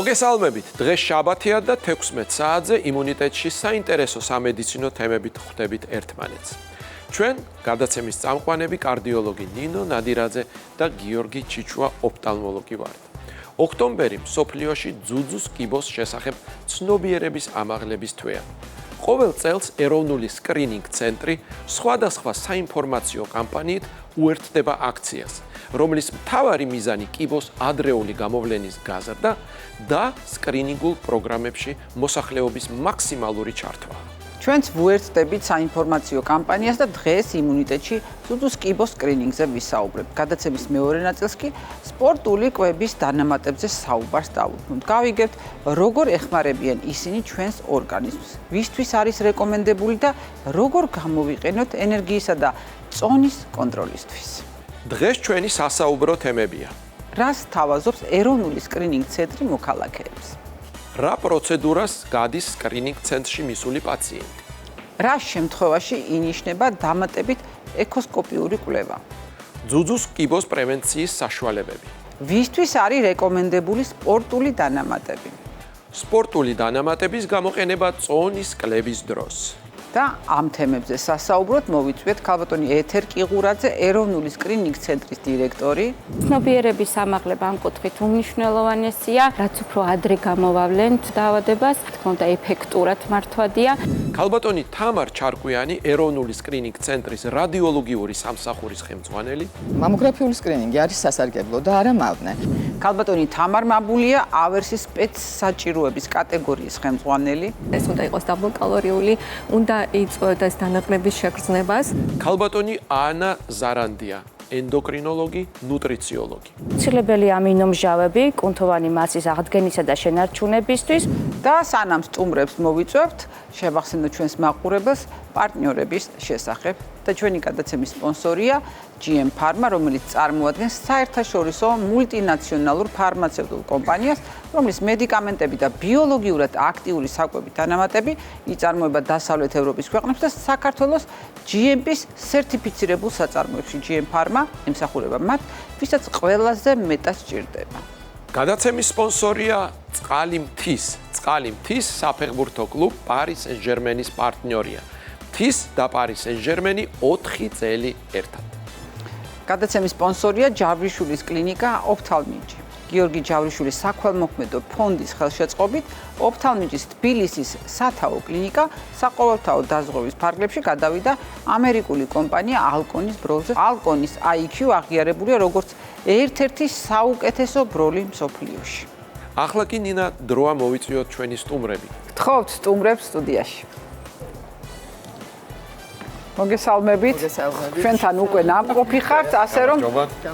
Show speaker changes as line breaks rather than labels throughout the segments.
მოგესალმებით. დღეს შაბათია და 16 საათზე იმუნიტეტში საინტერესო სამედიცინო თემებით ხვდებით ერთმანეთს. ჩვენ გადაცემის წამყვანები კარდიოლოგი ნინო ნადირაძე და გიორგი ჩიჩუა ოფთალმოლოგი ვართ. ოქტომბერი მსოფლიოში ძუძუს კიბოს შესახებ ცნობიერების ამაღლების თვეა. ყოველ წელს ეროვნული სკრინინგ ცენტრი სხვადასხვა საინფორმაციო კამპანიით უერთდება აქციას, რომლის მთავარი მიზანი კიბოს ადრეული გამოვლენის გაზრდა და სკრინინგულ პროგრამებში მოსახლეობის მაქსიმალური ჩართვაა.
ჩვენც ვუერთდებით საინფორმაციო კამპანიას და დღეს იმუნიტეტში ძუძუს კიბოს სკრინინგზე ვისაუბრებთ. გადაცემის მეორე ნაწილს კი სპორტული კვების დანამატებზე საუბარს დავუდგმოთ. გავიგებთ, როგორ ეხმარებიან ისინი ჩვენს ორგანიზმს, ვისთვის არის რეკომენდებული და როგორ გამოვიყენოთ ენერგიისა და წონის კონტროლისთვის.
დღეს ჩვენი სასაუბრო თემებია.
რას თავაზობს ეროვნული სკრინინგ ცენტრი მოქალაქეებს?
რა პროცედურას გადის სკრინინგ ცენტრში მისული პაციენტი?
რა შემთხვევაში ინიშნება დამატებით ეკოსკოპიური კვლევა?
ძუძუს კიბოს პრევენციის საშუალებები.
ვისთვის არის რეკომენდებული სპორტული დანამატები?
სპორტული დანამატების გამოყენება წონის კლების დროს.
და ამ თემებზე სასაუბროთ მოვიწვიეთ ქალბატონი ეთერ კიღურაძე, ეროვნული სკრინინგ ცენტრის დირექტორი.
ცნობიერების ამაღლება ამ კუთხით უმნიშვნელოვანესია, რაც უფრო ადრე გამოვავლენთ დაავადებას, თქმა უნდა ეფექტურად მართვადია.
ქალბატონი თამარ ჩარკვიანი, ეროვნული სკრინინგ ცენტრის რადიოლოგიური სამსახურის ხელმძღვანელი.
მამოგრაფიული სკრინინგი არის სასარგებლო და არა მავნე.
ქალბატონი თამარ მაბულია, ავერსის სპეცსაჭიროების კატეგორიის ხელმძღვანელი.
ეს უნდა იყოს დაბლკალორიული, უნდა იწვევდეს დანაკლების შეგრძნებას.
ქალბატონი ანა ზარანდია, ენდოკრინოლოგი, ნუტრიციოლოგი.
ცილებელი ამინომჟავები, კუნთოვანი მასის აღდგენისა და შენარჩუნებისთვის
და სანამ სტუმრებს მოვიწვევთ, შევახსენოთ ჩვენს მაყურებელს პარტნიორების შესახებ და ჩვენი გადაცემის სპონსორია GM Pharma, რომელიც წარმოადგენს საერთაშორისო მულტინაციონალურ ფარმაცევტულ კომპანიას, რომლის მედიკამენტები და ბიოლოგიურად აქტიური საკვები დანამატები იწარმოება დასავლეთ ევროპის ქვეყნებში და საქართველოს GMP-ს სერტიფიცირებულ საწარმოებში. GM Pharma ემსახურება მათ, ვისაც ყველაზე მეტად სჭირდება.
გადაცემის სპონსორია წყალი მთის საფეხბურთო კლუბ Paris Saint-Germain-ის პარტნიორია. მთის და Paris Saint-Germain 4 წელი ერთად.
გადაცემის სპონსორია ჯავრიშვილის კლინიკა ოფთალმიჯი. გიორგი ჯავრიშვილის საქველმოქმედო ფონდის ხელშეწყობით ოფთალმიჯის თბილისის სათაო კლინიკა საყოველთაო დაზღვევის ფარგლებში გადავიდა ამერიკული კომპანია ალკონის ბროლზე. ალკონის IQ აღიარებულია როგორც ერთ-ერთი საუკეთესო ბროლი მსოფლიოში.
ახლა კი ნინა დროა მოვიწვიოთ ჩვენი სტუმრები.
გთხოვთ სტუმრებს სტუდიაში. მოგესალმებით. ჩვენთან უკვე ნამყოფი ხართ, ასე რომ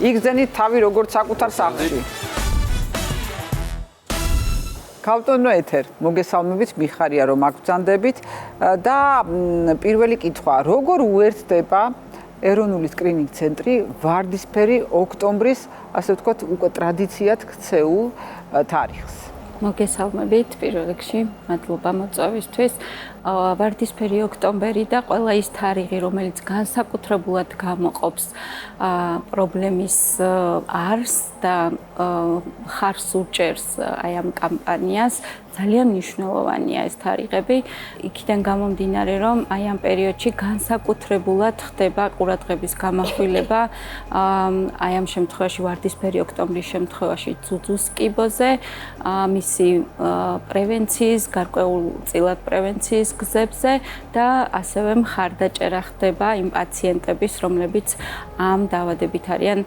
იგზენით თავი როგორც საკუთარ სახლში. ქალბატონო ეთერ, მოგესალმებით, მიხარია რომ აგბრძანდებით და პირველი კითხვა, როგორ უერთდება ეროვნული სკრინინგ ცენტრი ვარდისფერი ოქტომბრის, ასე ვთქვათ, უკვე ტრადიციად ქცეულ თარიღს?
მოგესალმებით პირველ რიგში, მადლობა მოწვევისთვის. ვარდისფერი ოქტომბერი და ყველა ის თარიღი, რომელიც განსაკუთრებულად გამოყოფს პრობლემის არსს და ხარს უჭერს აი ამ კამპანიას, ძალიან მნიშვნელოვანია ეს თარიღები. იქიდან გამომდინარე, რომ აი ამ პერიოდში განსაკუთრებულად ხდება ყურადღების გამახვილება აი ამ შემთხვევაში ვარდისფერი ოქტომბრის შემთხვევაში ძუძუს კიბოზე, მისი პრევენციის, გარკვეულწილად პრევენციის გზებზე და ასევე მხარდაჭერა ხდება იმ პაციენტების, რომლებიც ამ დაავადებით არიან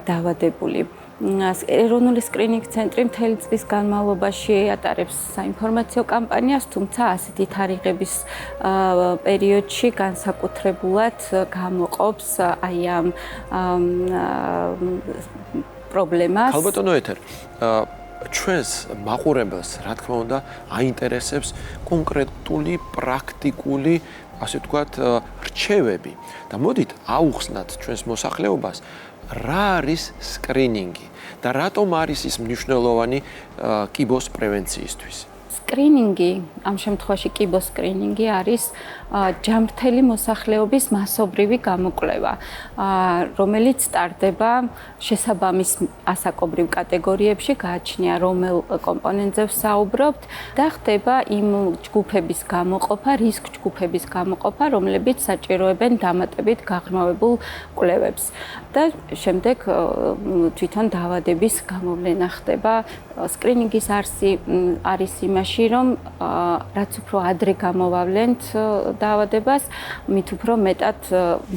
დაავადებული. ეროვნული სკრინინგ ცენტრი მთელი წლის განმავლობაში ატარებს საინფორმაციო კამპანიას, თუმცა ასეთი თარიღების პერიოდში განსაკუთრებულად გამოყოფს აი ამ პრობლემას.
ქალბატონო ეთერ, ჩვენს მაყურებელს, რა თქმა უნდა, აინტერესებს კონკრეტული პრაქტიკული, ასე ვთქვათ, რჩევები და მოდით აუხსნათ ჩვენს მოსახლეობას, რა არის სკრინინგი და რატომ არის ის მნიშვნელოვანი კიბოს პრევენციისთვის?
სკრინინგი, ამ შემთხვევაში კიბოს სკრინინგი არის ჯანმრთელი მოსახლეობის მასობრივი გამოკვლევა, რომელიც სტარტდება შესაბამის ასაკობრივ კატეგორიებში, გააჩნია რომელ კომპონენტზე ვსაუბრობთ და ხდება იმ ჯგუფების გამოყოფა, რისკ ჯგუფების გამოყოფა, რომლებიც საჭიროებენ დამატებით გაღრმავებულ კვლევებს. და შემდეგ თვითონ დაავადების გამოვლენა ხდება. სკრინინგის არსი არის იმაში, რომ რაც უფრო ადრე გამოვავლენთ დაავადებას, მით უფრო მეტად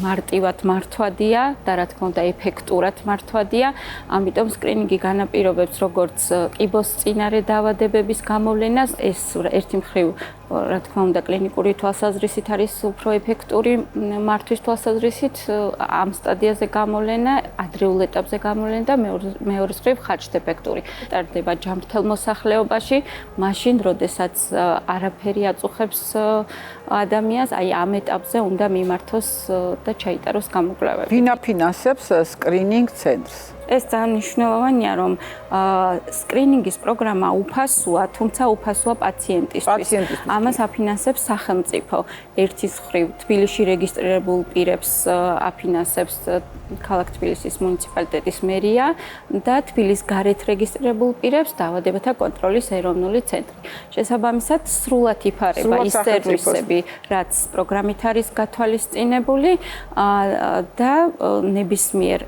მარტივად მართვადია და რა თქმა უნდა ეფექტურად მართვადია. ამიტომ სკრინინგი განაპირობებს როგორც კიბოსწინარე დაავადებების გამოვლენას, ეს ერთი მხრივ რა თქმა უნდა კლინიკური თვალსაზრისით არის უფრო ეფექტური მართვის თვალსაზრისით ამ სტადიაზე გამოვლენა, ადრეულ ეტაპზე გამოვლენა და მეორე მხრივ ხარჯდეფექტური. ტარდება ჯანმრთელ მოსახლეობაში, მაშინ, როდესაც არაფერი აწუხებს ადამიანს, აი ამ ეტაპზე უნდა მიმართოს და ჩაიტაროს გამოკვლევები.
ვინ აფინანსებს სკრინინგ ცენტრს?
ეს ძალიან მნიშვნელოვანია, რომ სკრინინგის პროგრამა უფასოა, თუმცა უფასოა პაციენტისთვის. ამას აფინანსებს სახელმწიფო. ერთის მხრივ თბილისში რეგისტრირებულ პირებს აფინანსებს ქალაქ თბილისის მუნიციპალიტეტის მერია და თბილისის გარეთ რეგისტრირებულ პირებს დაავადებათა კონტროლის ეროვნული ცენტრი. შესაბამისად, სრულად იფარება ის სერვისები, რაც პროგრამით არის გათვალისწინებული და ნებისმიერ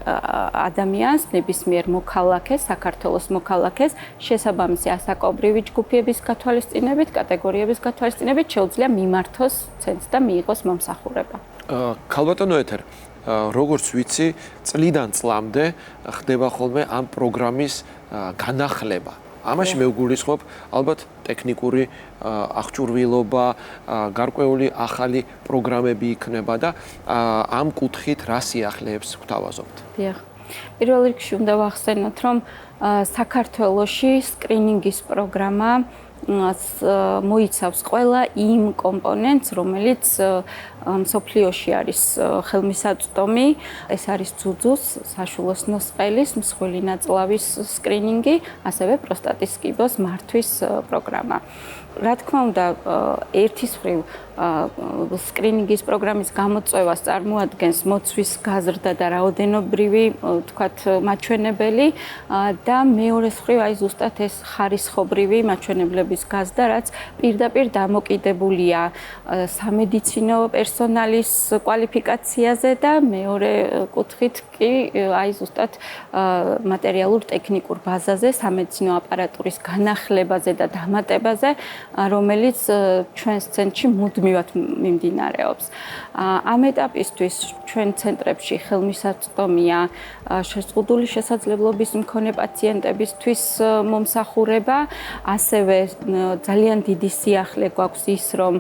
ადამიანს, ნებისმიერ მოქალაქეს, საქართველოს მოქალაქეს შესაბამისი ასაკობრივი ჯგუფების გათვალისწინებით, კატეგორიების გათვალისწინებით შეუძლია მიმართოს ცენტრს და მიიღოს მომსახურება.
ქალბატონო ეთერ, როგორც ვიცი, წლიდან წლამდე ხდება ხოლმე ამ პროგრამის განახლება. ამაში მე ვგულისხმობ ალბათ ტექნიკური აღჭურვილობა, გარკვეული ახალი პროგრამები იქნება და ამ კუთხით რა სიახლეებს გვთავაზობთ?
დიახ. პირველ რიგში უნდა ვახსენოთ, რომ საქართველოში სკრინინგის პროგრამა მოიცავს ყველა იმ კომპონენტს, რომელიც მსოფლიოში არის ხელმისაწვდომი, ეს არის ძუძუს, საშვილოს ნოსყელის, მსხვილი ნაწლავის სკრინინგი, ასევე პროსტატის კიბოს მართვის პროგრამა. რა თქმა უნდა, ერთის მხრივ სკრინინგის პროგრამის გამოწვევას წარმოადგენს მოცვის გაზრდა და რაოდენობრივი, თქვათ, მაჩვენებელი და მეორეს მხრივ აი ზუსტად ეს ხარისხობრივი მაჩვენებლების გაზრდა, რაც პირდაპირ დამოკიდებულია სამედიცინო პერსონალის კვალიფიკაციაზე და მეორე კუთხით კი აი ზუსტად მატერიალურ ტექნიკურ ბაზაზე, სამედიცინო აპარატურის განახლებაზე და დამატებაზე, რომელიც ჩვენს ცენტრში მუდმივად მიმდინარეობს. ამ ეტაპისთვის ჩვენ ცენტრებში ხელმისაწვდომია შეზღუდული შესაძლებლობის მქონე პაციენტებისთვის მომსახურება, ასევე ძალიან დიდი სიახლე გვაქვს ის, რომ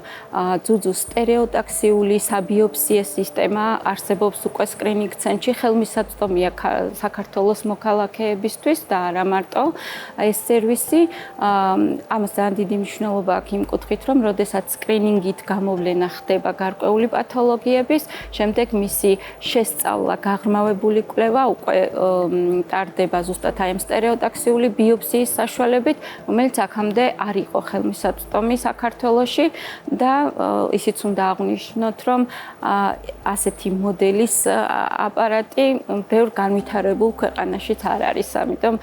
ძუძუს სტერეოტაქსიული საბიოფსიე სისტემა არსებობს უკვე სკრინინგ ცენტრში, ხელმისაწვდომია საქართველოს მოქალაქეებისთვის და არა მარტო ეს სერვისი. ამას ძალიან დიდი მნიშვნელობა აქვს იმ კუთხით, რომ როდესაც სკრინინგით გამოვლენა ხდება გარკვეული პათოლოგიების, შემდეგ მისი შესწავლა, გაღრმავებული კვლევა უკვე ტარდება ზუსტად აი ამ სტერეოტაქსიული ბიოფსიის საშუალებით, რომელიც აქამდე არ იყო ხელმისაწვდომი საქართველოში და ისიც უნდა აღვნიშნოთ, რომ ასეთი მოდელის აპარატი ბევრ განვითარებულ ქვეყანაშიც არ არის, ამიტომ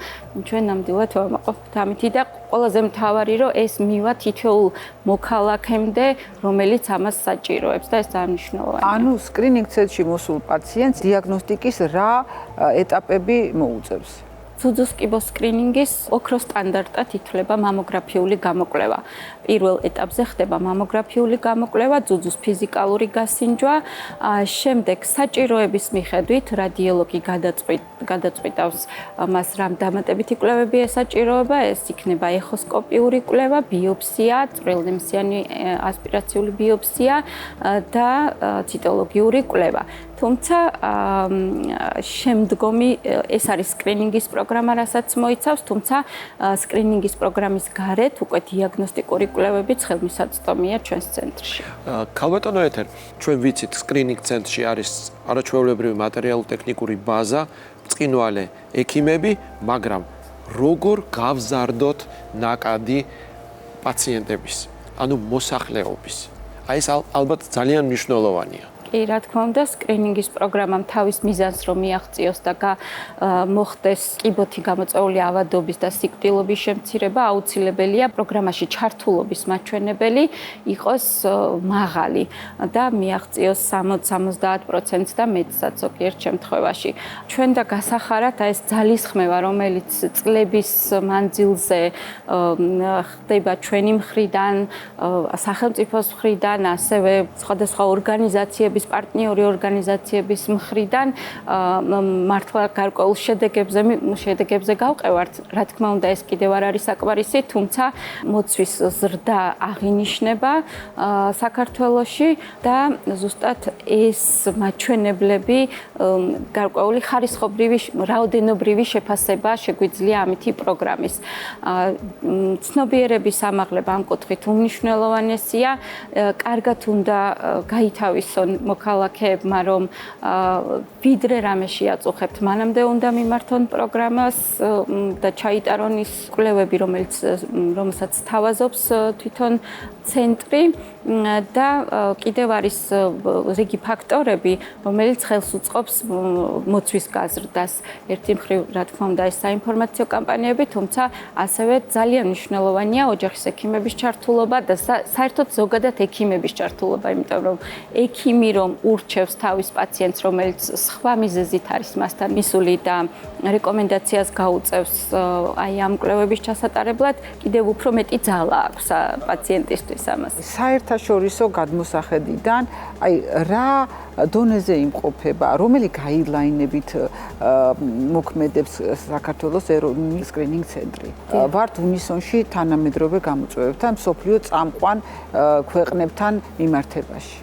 ჩვენ ნამდვილად ვამაყობთ ამითი და ყველაზე მთავარი, რომ ეს მივა თითოეულ მოქალაქემდე, რომელიც ამას საჭიროებს და ეს ძალიან მნიშვნელოვანია.
ანუ სკრინინგ ცენტრში მოსულ პაციენტს დიაგნოსტიკის რა ეტაპები მოუწევს?
ძუძუს კიბოს სკრინინგის ოქროს სტანდარტად ითვლება მამოგრაფიული გამოკვლევა. პირველ ეტაპზე ხდება მამოგრაფიული გამოკვლევა, ძუძუს ფიზიკალური გასინჯვა, შემდეგ საჭიროების მიხედვით რადიოლოგი გადაწყვეტავს მას რამ დამატებითი კვლევები ესაჭიროება, ეს იქნება ეხოსკოპიური კვლევა, ბიოფსია, წვრილნემსიანი ასპირაციული ბიოფსია და ციტოლოგიური კვლევა. თუმცა შემდგომი ეს არის სკრინინგის პროგრამა, რასაც მოიცავს, თუმცა სკრინინგის პროგრამის გარეთ უკვე დიაგნოსტიკური კვლევებიც ხელმისაწვდომია ჩვენს ცენტრში.
ქალბატონო ეთერ, ჩვენ ვიცით, სკრინინგ ცენტრში არის არაჩვეულებრივი მატერიალურ-ტექნიკური ბაზა, ბრწყინვალე ექიმები, მაგრამ როგორ გავზარდოთ ნაკადი პაციენტების, ანუ მოსახლეობის. აი ეს ალბათ ძალიან მნიშვნელოვანია.
კი, რა თქმა უნდა, სკრინინგის პროგრამამ თავის მიზანს რომ მიაღწიოს და მოხდეს კიბოთი გამოწვეული ავადობის და სიკვდილობის შემცირება, აუცილებელია პროგრამაში ჩართულობის მაჩვენებელი იყოს მაღალი და მიაღწიოს 60-70% და მეტსაც ზოგიერთ შემთხვევაში. ჩვენ და გასახარად აი ეს ძალისხმევა, რომელიც წლების მანძილზე ხდება ჩვენი მხრიდან, სახელმწიფოს მხრიდან, ასევე სხვადასხვა ორგანიზაციების პარტნიორი ორგანიზაციების მხრიდან მართლა გარკვეულ შედეგებზე გავყევართ. რა თქმა უნდა, ეს კიდევ არ არის საკმარისი, თუმცა მოცვის ზრდა აღინიშნება საქართველოში და ზუსტად ეს მაჩვენებლები გარკვეული ხარისხობრივი, რაოდენობრივი შეფასება შეგვიძლია ამითი პროგრამის. ცნობიერების ამაღლება ამ კუთხით უმნიშვნელოვანესია. კარგად უნდა გაითავისონ მოქალაქეებმა, რომ ვიდრე რამე შეაწუხებთ, მანამდე უნდა მიმართონ პროგრამას და ჩაიტარონ ის კვლევები, რომელსაც თავაზობს თვითონ ცენტრი და კიდევ არის რიგი ფაქტორები, რომელიც ხელს უწყობს მოცვის გაზრდას. ერთი მხრივ, რა თქმა უნდა, ეს საინფორმაციო კამპანიები, თუმცა ასევე ძალიან მნიშვნელოვანია ოჯახის ექიმების ჩართულობა და საერთოდ ზოგადად ექიმების ჩართულობა, იმიტომ რომ ექიმი რომ ურჩევს თავის პაციენტს, რომელიც სხვა მიზეზით არის მასთან მისული და რეკომენდაციას გაუწევს აი ამ კვლევების ჩასატარებლად, კიდევ უფრო მეტი ძალა აქვს პაციენტისთვის ამას.
საერთაშორისო გადმოსახედიდან, აი რა დონეზე იმყოფება, რომელი გაიდლაინებით მოქმედებს საქართველოს ეროვნული სკრინინგ ცენტრი. ვართ უნისონში თანამედროვე გამოწვევებთან, მსოფლიო წამყვან ქვეყნებთან მიმართებაში.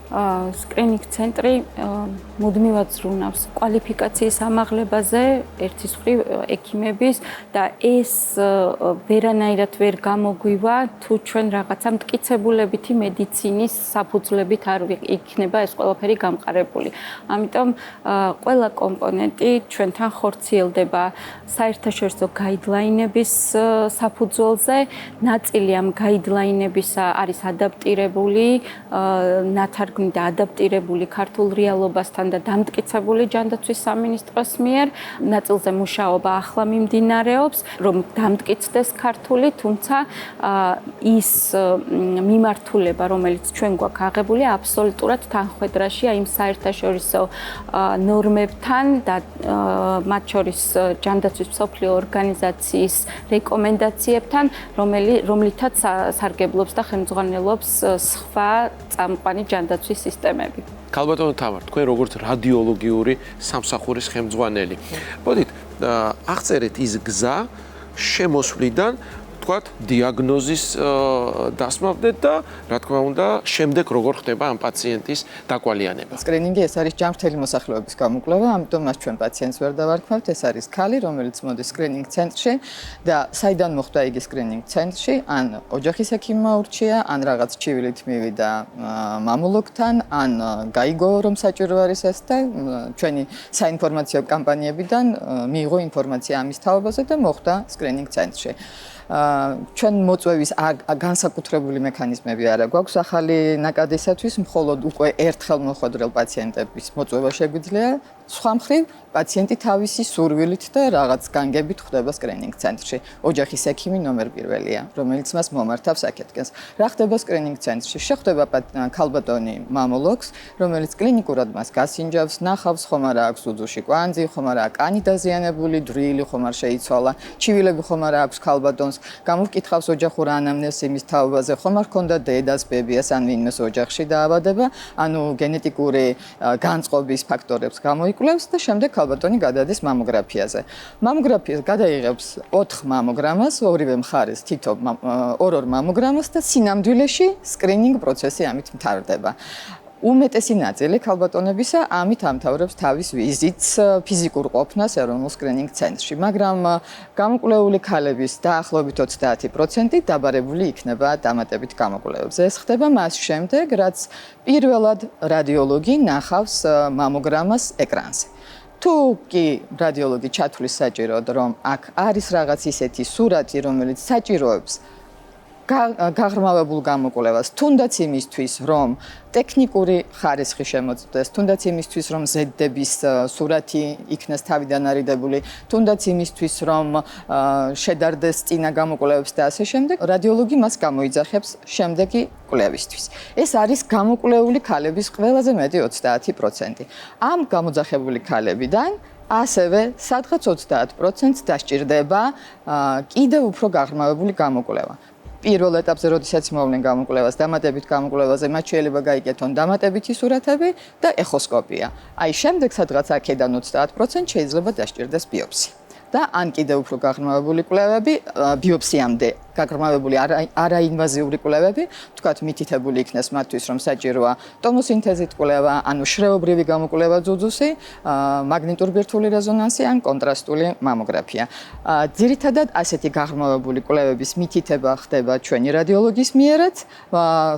სკრინინგ ცენტრი მუდმივად ზრუნავს კვალიფიკაციის ამაღლებაზე, ერთის მხრივ ექიმების და ეს ვერანაირად ვერ გამოგვივა, თუ ჩვენ რაღაცა მტკიცებულებითი მედიცინის საფუძვლებით არ იქნება ეს ყველაფერი გამყარებული. ამიტომ ყველა კომპონენტი ჩვენთან ხორციელდება საერთაშორისო გაიდლაინების საფუძველზე. ნაწილი ამ გაიდლაინებისა არის ადაპტირებული ნათარგმნი და ადაპტირებული ქართულ რეალობასთან და დამტკიცებული ჯანდაცვის სამინისტროს მიერ. ნაწილზე მუშაობა ახლა მიმდინარეობს, რომ დამტკიცდეს ქართული, თუმცა ის მიმართულება, რომელიც ჩვენ გვაქვს აღებული, აბსოლუტურად თანხვედრაშია იმ საერთაშორისო ნორმებთან და მათ შორის ჯანდაცვის მსოფლიო ორგანიზაციის რეკომენდაციებთან, რომლითაც სარგებლობს და ხელმძღვანელობს სხვა წამყვანი ჯანდაცვის სისტემები.
ქალბატონო თამარ, თქვენ როგორც რადიოლოგიური სამსახურის ხელმძღვანელი, მოდით აღწერეთ ის გზა შემოსვლიდან თქვათ დიაგნოზის დასმამდე და რა თქმა უნდა შემდეგ როგორ ხდება ამ პაციენტის დაკვალიანება.
სკრინინგი ეს არის ჯანმრთელი მოსახლეობის გამოკვლევა, ამიტომ მას ჩვენ პაციენტს ვერ დავარქმევთ, ეს არის ქალი, რომელიც მოდის სკრინინგ ცენტრში და საიდან მოხდა იგი სკრინინგ ცენტრში, ან ოჯახის ექიმმა ურჩია, ან რაღაც ჩივილით მივიდა მამულოგთან, ან გაიგო რომ საჭირო არის ეს და ჩვენი საინფორმაციო კამპანიებიდან მიიღო ინფორმაცია ამის თაობაზე და მოხდა სკრინინგ ცენტრში. ჩვენ მოწვევის განსაკუთრებული მექანიზმები არა გვაქვს ახალი ნაკადისათვის, მხოლოდ უკვე ერთხელ მოხვედრილ პაციენტების მოწვევა შეგვიძლია. სხვა მხრივ, პაციენტი თავისი სურვილით და რაღაც განგებით ხვდება სკრინინგ ცენტრში. ოჯახის ექიმი ნომერ პირველია, რომელიც მას მომართავს აქეთკენს. რა ხდება სკრინინგ ცენტრში? შეხვდება ქალბატონი მამოლოგს, რომელიც კლინიკურად მას გასინჯავს, ნახავს, ხომ არა აქვს უძუში კვანძი, ხომ არა კანი დაზიანებული, დრილი ხომ არ შეიცვალა, ჩივილები ხომ არა აქვს ქალბატონს, გამოვკითხავს ოჯახურ ანამნეზს იმის თაობაზე, ხომ არ ქონდა დედას, ბებიას ან ვინმეს ოჯახში დაავადება, ანუ გენეტიკური განწყობის ფაქტორებს გამოიკვლევს და შემდეგ ქალბატონი გადადის მამოგრაფიაზე. მამოგრაფიას გადაიღებს 4 მამოგრამას, ორივე მხარეს თითო ორ მამოგრამას და სინამდვილეში სკრინინგ პროცესი ამით მთავრდება. უმეტესი ნაწილი ქალბატონებისა ამით ამთავრებს თავის ვიზიტს, ფიზიკურ ყოფნას ეროვნულ სკრინინგ ცენტრში, მაგრამ გამოკვლეული ქალების დაახლოებით 30% დაბარებული იქნება დამატებით გამოკვლევებზე. ეს ხდება მას შემდეგ, რაც პირველად რადიოლოგი ნახავს მამოგრამას ეკრანზე. თუ კი რადიოლოგი ჩათვლის საჭიროდ, რომ აქ არის რაღაც ისეთი სურათი, რომელიც საჭიროებს გაღრმავებულ გამოკვლევას, თუნდაც იმისთვის, რომ ტექნიკური ხარისხი შემოწმდეს, თუნდაც იმისთვის, რომ ზედდების სურათი იქნას თავიდან არიდებული, თუნდაც იმისთვის, რომ შედარდეს წინა გამოკვლევებს და ასე შემდეგ, რადიოლოგი მას გამოიძახებს შემდეგი კვლევისთვის. ეს არის გამოკვლეული ქალების ყველაზე მეტი 30%. ამ გამოძახებული ქალებიდან ასევე სადღაც 30% დასჭირდება კიდევ უფრო გაღრმავებული გამოკვლევა. პირველ ეტაპზე, როდესაც მოვლენ გამოკვლევას, დამატებით გამოკვლევაზე მათ შეიძლება გაიგეთონ დამატებითი სურათები და ეხოსკოპია. აი, შემდეგ სადღაც აქედან 30% შეიძლება დასჭირდეს ბიოპსია. და ან კიდევ უფრო გაღრმავებული კვლევები, ბიოპსიამდე გაღრმავებული არაინვაზიური კვლევები, თქვათ მითითებული იქნეს მათთვის, რომ საჭიროა ტომოსინთეზით კვლევა, ანუ შრეობრივი გამოკვლევა ძუძუსი, მაგნიტური ბირთვული რეზონანსი ან კონტრასტული მამოგრაფია. ძირითადად ასეთი გაღრმავებული კვლევების მითითება ხდება ჩვენი რადიოლოგის მიერაც,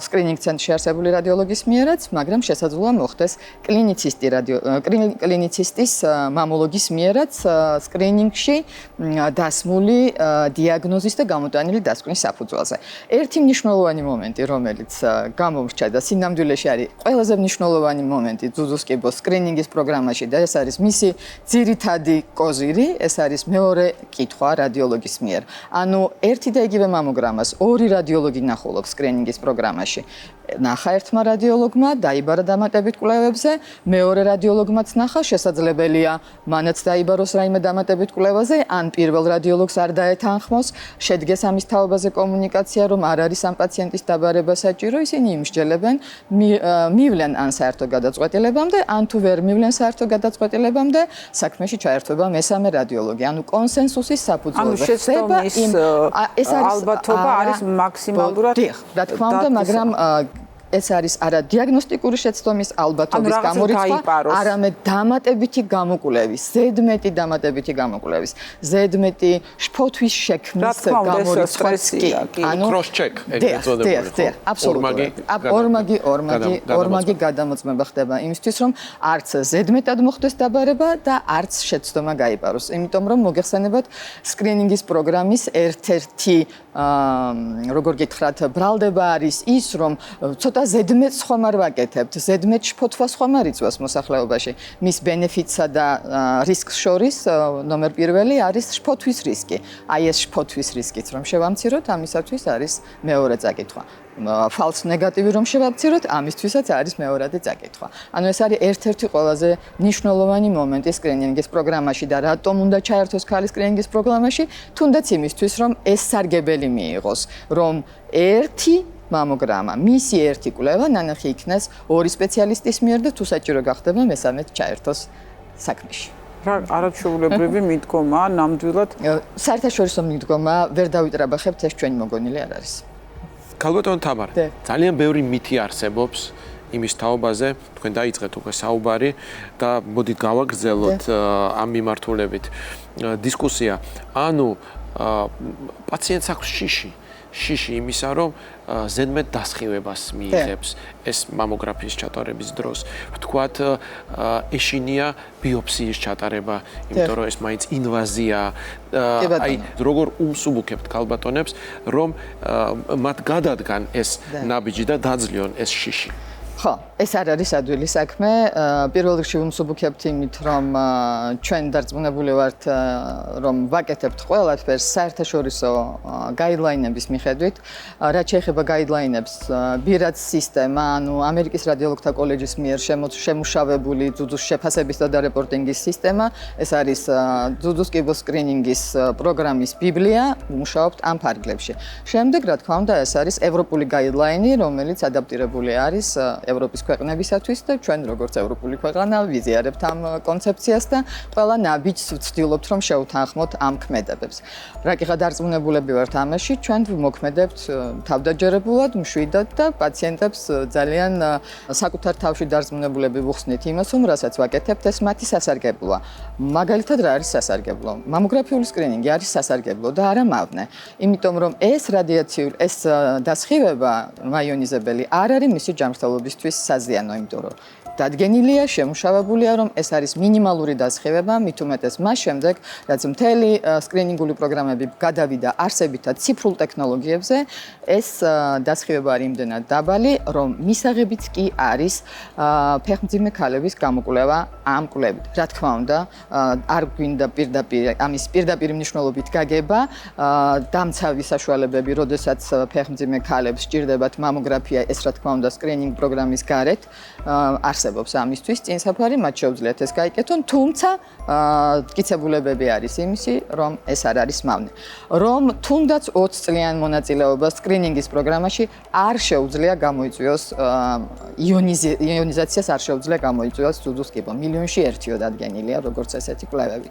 სკრინინგ ცენტრში არსებული რადიოლოგის მიერაც, მაგრამ შესაძლოა მოხდეს კლინიცისტის მამოლოგის მიერაც სკრინინგში დასმული დიაგნოზის და გამოტანილი დასკვნის საფუძველზე. ერთი მნიშვნელოვანი მომენტი, რომელიც გამომრჩა და სინამდვილეში არის ყველაზე მნიშვნელოვანი მომენტი ძუძუს კიბოს სკრინინგის პროგრამაში და ეს არის მისი ძირითადი კოზირი, ეს არის მეორე კითხვა რადიოლოგის მიერ. ანუ ერთი და იგივე მამოგრამას ორი რადიოლოგი ნახულობს სკრინინგის პროგრამაში. ნახა ერთმა რადიოლოგმა, დაიბარა დამატებით კვლევებზე, მეორე რადიოლოგმაც ნახა, შესაძლებელია მანაც დაიბაროს რაიმე დამატებით კვლევაზე, ან პირველ რადიოლოგს არ დაეთანხმოს, შედგეს ამის თაობაზე კომუნიკაცია, რომ არ არის ამ პაციენტის დაბარება საჭირო, ისინი იმსჯელებენ, მივლენ ან საერთო გადაწყვეტილებამდე, ან თუ ვერ მივლენ საერთო გადაწყვეტილებამდე, საქმეში ჩაერთვება მესამე რადიოლოგი. ანუ კონსენსუსის საფუძველზე ხდება იმ ეს არის
ალბათობა არის მაქსიმალურად
რა თქმა უნდა, მაგრამ ეს არის არა დიაგნოსტიკური შეცდომის ალბათობის გამორიცხვა, არამედ დამატებითი გამოკვლევის, ზედმეტი დამატებითი გამოკვლევის, ზედმეტი შფოთვის შექმნის გამორიცხვაც კი.
ანუ cross-check ეგრეთ წოდებული.
აბსოლუტურად. ორმაგი გადამოწმება ხდება იმისთვის, რომ არც ზედმეტად მოხდეს დაბარება და არც შეცდომა გაიპაროს. იმიტომ რომ მოგეხსენებათ სკრინინგის პროგრამის ერთ-ერთი როგორ გითხრათ, ბრალდება არის ის, რომ ცოტა ზედმეტ ხომ არ ვაკეთებთ, ზედმეტ შფოთვას ხომ არ იწვევს მოსახლეობაში. მის ბენეფიტსა და რისკს შორის ნომერ პირველი არის შფოთვის რისკი. აი ეს შფოთვის რისკიც რომ შევამციროთ, ამისათვის არის მეორე წაკითხვა. false negative რომ შევამციროთ, ამისთვისაც არის მეორადი წაკითხვა. ანუ ეს არის ერთ-ერთი ყველაზე მნიშვნელოვანი მომენტი სკრინინგის პროგრამაში და რატომ უნდა ჩაერთოს ქალი სკრინინგის პროგრამაში, თუნდაც იმისთვის, რომ ეს სარგებელი მიიღოს, რომ ერთი მამოგრამა, მისი ერთი კვლევა ნანახი იქნას ორი სპეციალისტის მიერ და თუ საჭირო გახდება მესამეც ჩაერთოს საქმეში.
რა არაჩვეულებრივი მიდგომა, ნამდვილად
საერთაშორისო მიდგომა ვერ დავიტრაბახებთ, ეს ჩვენი მოგონილი არ არის.
ქალბატონო თამარა, ძალიან ბევრი მითი არსებობს იმის თაობაზე, თქვენ დაიწყეთ უკვე საუბარი და მოდით გავაგრძელოთ ამ მიმართულებით დისკუსია. ანუ პაციენტს აქვს შიში იმისა, რომ ზედმეტ დასხივებას მიიღებს ეს მამოგრაფიის ჩატარების დროს. ვთქვათ, ეშინია ბიოპსიის ჩატარება, იმიტომ რომ ეს მაინც ინვაზია. აი, როგორ უმსუბუქებთ ქალბატონებს, რომ მათ გადადგან ეს ნაბიჯი და დაძლიონ ეს შიში.
ხო, ეს არ არის ადვილი საქმე. პირველ რიგში ვუმსუბუქებთ იმით, რომ ჩვენ დარწმუნებული ვართ, რომ ვაკეთებთ ყველაფერს საერთაშორისო გაიდლაინების მიხედვით. რაც შეეხება გაიდლაინებს, ბირაც სისტემა, ანუ ამერიკის რადიოლოგთა კოლეჯის მიერ შემუშავებული ძუძუს შეფასების და დარეპორტინგის სისტემა, ეს არის ძუძუს კიბოს სკრინინგის პროგრამის ბიბლია, ვმუშაობთ ამ ფარგლებში. შემდეგ, რა თქმა უნდა, ეს არის ევროპული გაიდლაინი, რომელიც ადაპტირებული არის ევროპის ქვეყნებისათვის და ჩვენ როგორც ევროპული ქვეყანა ვიზიარებთ ამ კონცეფციას და ყველა ნაბიჯს ვცდილობთ რომ შევთანხმოთ ამ ქმედებებს. რაკიღა დარწმუნებულები ვართ ამაში, ჩვენ ვმოქმედებთ თავდაჯერებულად, მშვიდად და პაციენტებს ძალიან საკუთარ თავში დარწმუნებულები ვუხსნით იმას, რომ რასაც ვაკეთებთ, ეს მათი სასარგებლოა. მაგალითად რა არის სასარგებლო? მამოგრაფიული სკრინინგი არის სასარგებლო და არა მავნე. იმიტომ რომ ეს რადიაციული ეს დასხივება მაიონიზებელი არ არის მისი ჯანმრთელობისთვის საზიანო, იმიტომ რომ დადგენილია, შემუშავებულია, რომ ეს არის მინიმალური დასხივება, მით უმეტეს მას შემდეგ, რაც მთელი სკრინინგული პროგრამები გადავიდა არსებითად ციფრულ ტექნოლოგიებზე, ეს დასხივება არის იმდენად დაბალი, რომ მისაღებიც კი არის ფეხმძიმე ქალების გამოკვლევა ამ კვლევით. რა თქმა უნდა, არ გვინდა ამის პირდაპირ მნიშვნელობით გაგება, დამცავი საშუალებები, როდესაც ფეხმძიმე ქალებს სჭირდებათ მამოგრაფია, ეს რა თქმა უნდა სკრინინგ პროგრამის გარეთ არსებობს ამისთვის წინსაფარი, მათ შეუძლიათ ეს გაიკეთონ, თუმცა მტკიცებულებები არის იმისი, რომ ეს არ არის მავნე. რომ თუნდაც 20 წლიან მონაწილეობას სკრინინგის პროგრამაში არ შეუძლია გამოიწვიოს იონიზაციას არ შეუძლია გამოიწვიოს ცუძუს კიბო. მილიონში ერთიო დადგენილია, როგორც ესეთი კვლევები.